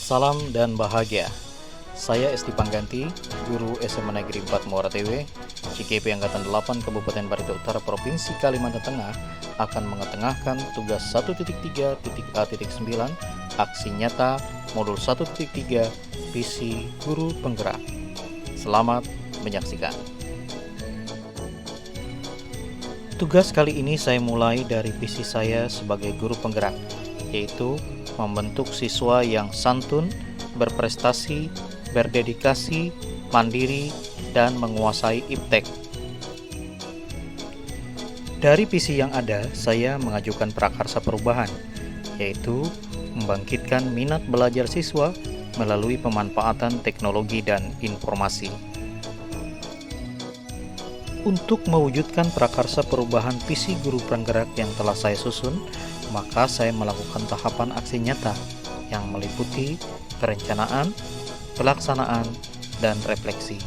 Salam dan bahagia. Saya Esti Pangganti, guru SMA Negeri 4 Muara TW, CKP Angkatan 8 Kabupaten Barito Utara Provinsi Kalimantan Tengah akan mengetengahkan tugas 1.3.A.9 Aksi Nyata Modul 1.3 Visi Guru Penggerak. Selamat menyaksikan. Tugas kali ini saya mulai dari visi saya sebagai guru penggerak, yaitu membentuk siswa yang santun, berprestasi, berdedikasi, mandiri, dan menguasai iptek. Dari visi yang ada, saya mengajukan prakarsa perubahan, yaitu membangkitkan minat belajar siswa melalui pemanfaatan teknologi dan informasi. Untuk mewujudkan prakarsa perubahan visi guru penggerak yang telah saya susun, maka saya melakukan tahapan aksi nyata yang meliputi perencanaan, pelaksanaan, dan refleksi.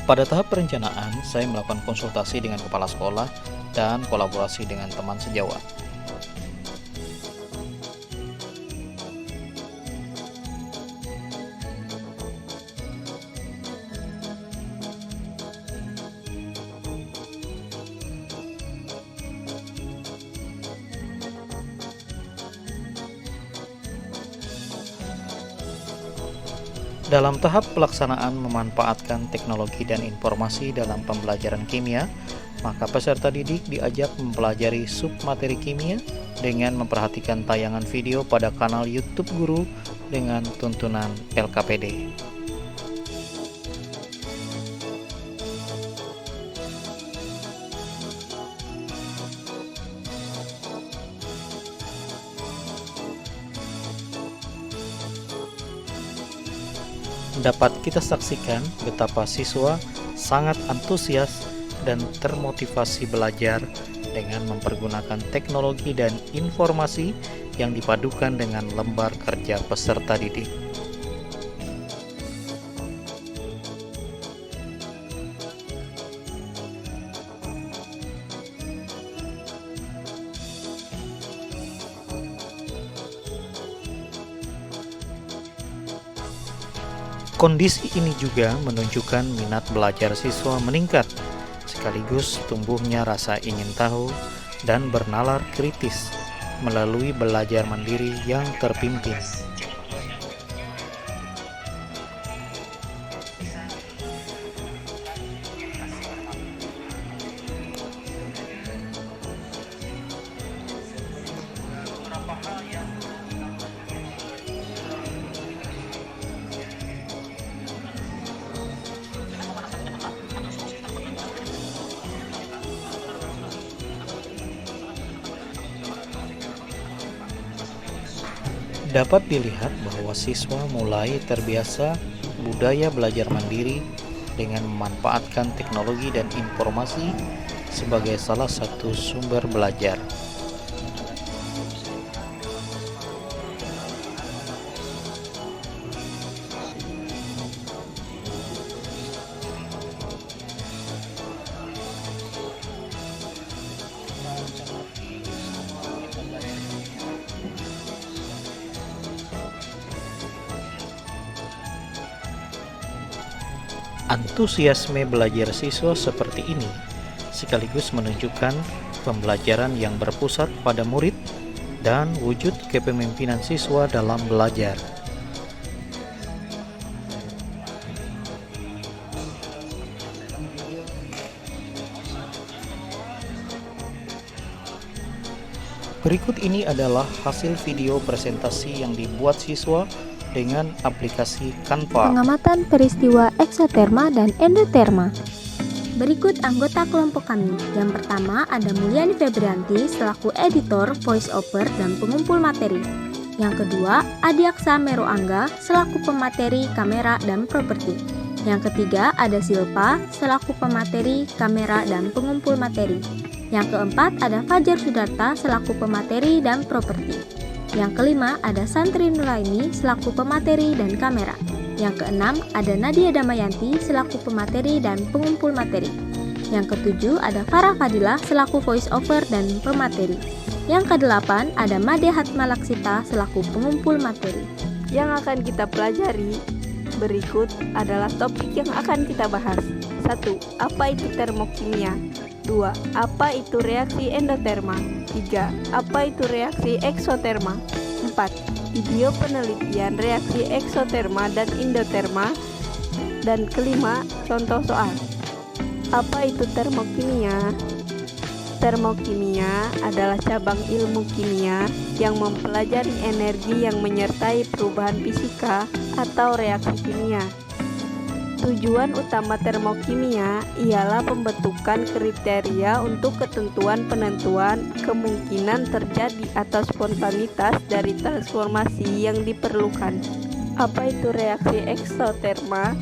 Pada tahap perencanaan, saya melakukan konsultasi dengan kepala sekolah dan kolaborasi dengan teman sejawat. Dalam tahap pelaksanaan memanfaatkan teknologi dan informasi dalam pembelajaran kimia, maka peserta didik diajak mempelajari submateri kimia dengan memperhatikan tayangan video pada kanal YouTube Guru dengan tuntunan LKPD. Dapat kita saksikan betapa siswa sangat antusias dan termotivasi belajar dengan mempergunakan teknologi dan informasi yang dipadukan dengan lembar kerja peserta didik. Kondisi ini juga menunjukkan minat belajar siswa meningkat, sekaligus tumbuhnya rasa ingin tahu dan bernalar kritis melalui belajar mandiri yang terpimpin. Dapat dilihat bahwa siswa mulai terbiasa budaya belajar mandiri dengan memanfaatkan teknologi dan informasi sebagai salah satu sumber belajar. Antusiasme belajar siswa seperti ini sekaligus menunjukkan pembelajaran yang berpusat pada murid dan wujud kepemimpinan siswa dalam belajar. Berikut ini adalah hasil video presentasi yang dibuat siswa dengan aplikasi Canva. Pengamatan peristiwa eksoterma dan endoterma. Berikut anggota kelompok kami. Yang pertama ada Mulyani Febrianti selaku editor, voice over, dan pengumpul materi. Yang kedua, Adiaksa Meru Angga selaku pemateri kamera dan properti. Yang ketiga ada Silpa selaku pemateri kamera dan pengumpul materi. Yang keempat ada Fajar Sudarta selaku pemateri dan properti. Yang kelima ada Santri Nuraini selaku pemateri dan kamera. Yang keenam, ada Nadia Damayanti selaku pemateri dan pengumpul materi. Yang ketujuh, ada Farah Fadilah selaku voice over dan pemateri. Yang kedelapan, ada Made Hatmalaksita selaku pengumpul materi. Yang akan kita pelajari berikut adalah topik yang akan kita bahas. 1. Apa itu termokimia? 2. Apa itu reaksi endoterma? 3. Apa itu reaksi eksoterma? 4. Video penelitian reaksi eksoterma dan endoterma. Dan kelima, contoh soal. Apa itu termokimia? Termokimia adalah cabang ilmu kimia yang mempelajari energi yang menyertai perubahan fisika atau reaksi kimia. Tujuan utama termokimia ialah pembentukan kriteria untuk ketentuan penentuan kemungkinan terjadi atau spontanitas dari transformasi yang diperlukan. Apa itu reaksi eksoterma?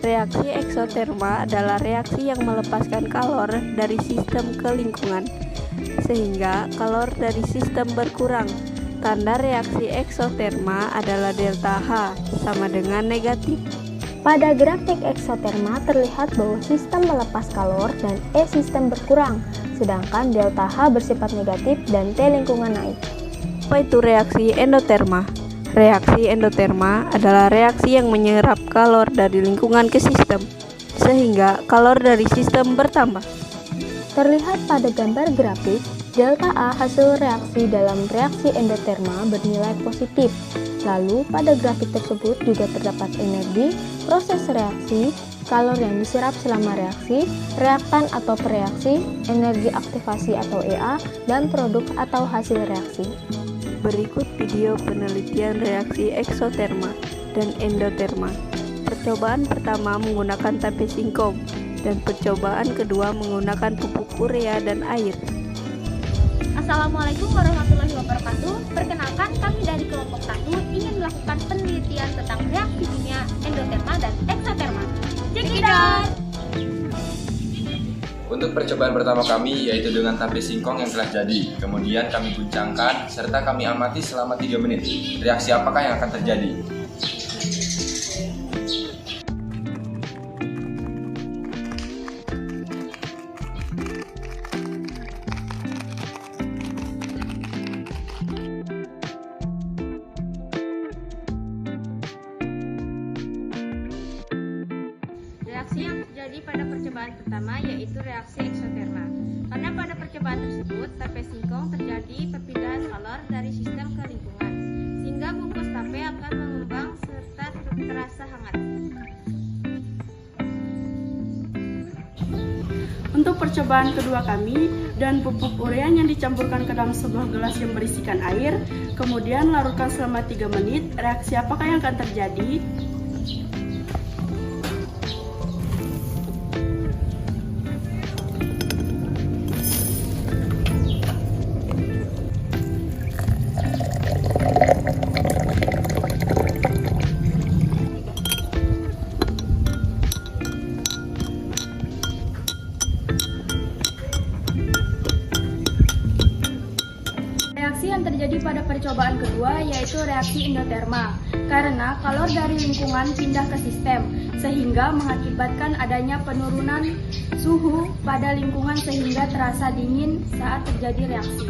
Reaksi eksoterma adalah reaksi yang melepaskan kalor dari sistem ke lingkungan, sehingga kalor dari sistem berkurang. Tanda reaksi eksoterma adalah delta H sama dengan negatif. Pada grafik eksoterma terlihat bahwa sistem melepas kalor dan E sistem berkurang, sedangkan delta H bersifat negatif dan T lingkungan naik. Apa itu reaksi endoterma? Reaksi endoterma adalah reaksi yang menyerap kalor dari lingkungan ke sistem, sehingga kalor dari sistem bertambah. Terlihat pada gambar grafik, delta A hasil reaksi dalam reaksi endoterma bernilai positif. Lalu pada grafik tersebut juga terdapat energi, proses reaksi, kalor yang diserap selama reaksi, reaktan atau pereaksi, energi aktivasi atau EA, dan produk atau hasil reaksi. Berikut video penelitian reaksi eksoterma dan endoterma. Percobaan pertama menggunakan tape singkong dan percobaan kedua menggunakan pupuk urea dan air. Assalamualaikum warahmatullahi wabarakatuh. Perkenalkan, kami dari kelompok 1 ingin melakukan penelitian tentang reaksi kimia endoterma dan eksoterma. Check it out! Untuk percobaan pertama kami yaitu dengan tape singkong yang telah jadi. Kemudian kami guncangkan serta kami amati selama 3 menit. Reaksi apakah yang akan terjadi? Reaksi yang terjadi pada percobaan pertama yaitu reaksi eksoterma. Karena pada percobaan tersebut, tape singkong terjadi perpindahan kalor dari sistem ke lingkungan, sehingga bungkus tape akan mengembang serta terasa hangat. Untuk percobaan kedua kami, dan pupuk urea yang dicampurkan ke dalam sebuah gelas yang berisikan air, kemudian larutkan selama 3 menit, reaksi apakah yang akan terjadi? Reaksi yang terjadi pada percobaan kedua yaitu reaksi endoterma, karena kalor dari lingkungan pindah ke sistem, sehingga mengakibatkan adanya penurunan suhu pada lingkungan sehingga terasa dingin saat terjadi reaksi.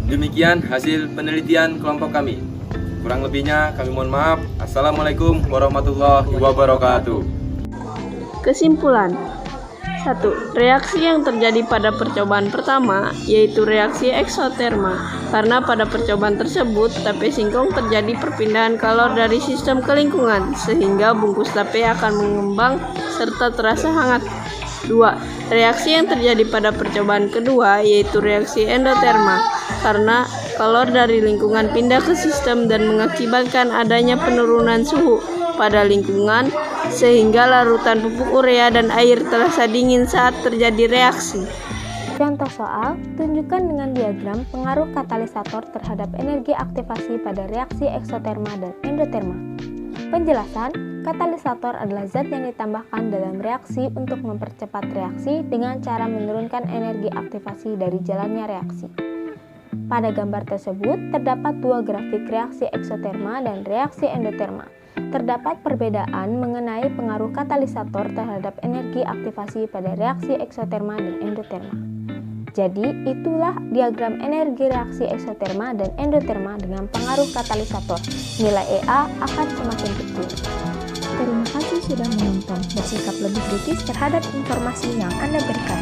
Demikian hasil penelitian kelompok kami. Kurang lebihnya kami mohon maaf. Assalamualaikum warahmatullahi wabarakatuh. Kesimpulan. 1. Reaksi yang terjadi pada percobaan pertama yaitu reaksi eksoterma, karena pada percobaan tersebut tape singkong terjadi perpindahan kalor dari sistem ke lingkungan, sehingga bungkus tape akan mengembang serta terasa hangat. 2. Reaksi yang terjadi pada percobaan kedua yaitu reaksi endoterma, karena kalor dari lingkungan pindah ke sistem dan mengakibatkan adanya penurunan suhu pada lingkungan, sehingga larutan pupuk urea dan air terasa dingin saat terjadi reaksi. Contoh soal, tunjukkan dengan diagram pengaruh katalisator terhadap energi aktivasi pada reaksi eksoterma dan endoterma. Penjelasan, katalisator adalah zat yang ditambahkan dalam reaksi untuk mempercepat reaksi dengan cara menurunkan energi aktivasi dari jalannya reaksi. Pada gambar tersebut terdapat dua grafik reaksi eksoterma dan reaksi endoterma. Terdapat perbedaan mengenai pengaruh katalisator terhadap energi aktivasi pada reaksi eksoterma dan endoterma. Jadi, itulah diagram energi reaksi eksoterma dan endoterma dengan pengaruh katalisator. Nilai EA akan semakin kecil. Terima kasih sudah menonton. Bersikap lebih kritis terhadap informasi yang Anda berikan.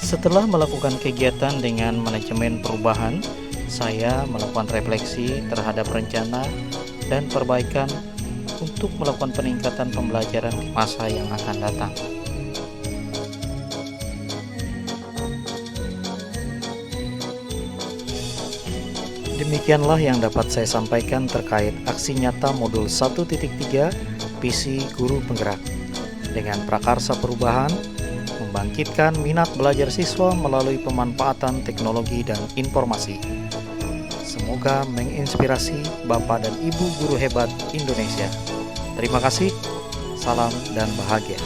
Setelah melakukan kegiatan dengan manajemen perubahan, saya melakukan refleksi terhadap rencana dan perbaikan untuk melakukan peningkatan pembelajaran di masa yang akan datang. Demikianlah yang dapat saya sampaikan terkait aksi nyata modul 1.3 PC Guru Penggerak dengan prakarsa perubahan, membangkitkan minat belajar siswa melalui pemanfaatan teknologi dan informasi. Semoga menginspirasi Bapak dan Ibu guru hebat Indonesia. Terima kasih, salam dan bahagia.